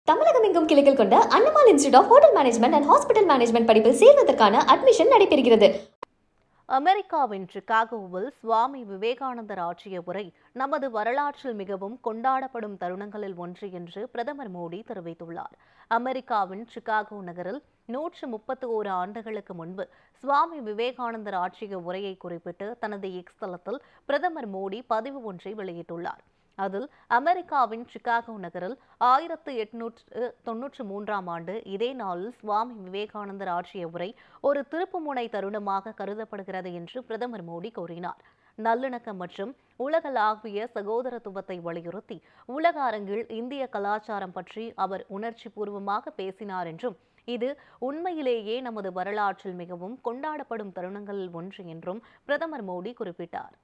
தமிழகம் எங்கும் கிளைகள் கொண்ட Annamal institute of hotel management and hospital management படிப்பில் சேர்வதற்கான அட்மிஷன் நடைபெறுகிறது. அமெரிக்காவின் சிகாகோவில் சுவாமி விவேகானந்தர் ஆற்றிய உரை நமது வரலாற்றில் மிகவும் கொண்டாடப்படும் தருணங்களில் ஒன்று என்று பிரதமர் மோடி தெரிவித்துள்ளார். அமெரிக்காவின் சிகாகோ நகரில் 131 ஆண்டுகளுக்கு முன்பு சுவாமி விவேகானந்தர் ஆற்றிய உரையை குறிப்பிட்டு தனது எக்ஸ் தளத்தில் பிரதமர் மோடி பதிவு ஒன்றை வெளியிட்டுள்ளார். அதில் அமெரிக்காவின் சிகாகோ நகரில் 1893ஆம் ஆண்டு இதே நாளில் சுவாமி விவேகானந்தர் ஆற்றிய உரை ஒரு திருப்புமுனை தருணமாக கருதப்படுகிறது என்று பிரதமர் மோடி கூறினார். நல்லிணக்கம் மற்றும் உலகளாவிய சகோதரத்துவத்தை வலியுறுத்தி உலக அரங்கில் இந்திய கலாச்சாரம் பற்றி அவர் உணர்ச்சி பூர்வமாக பேசினார் என்றும் இது உண்மையிலேயே நமது வரலாற்றில் மிகவும் கொண்டாடப்படும் தருணங்களில் ஒன்று என்றும் பிரதமர் மோடி குறிப்பிட்டார்.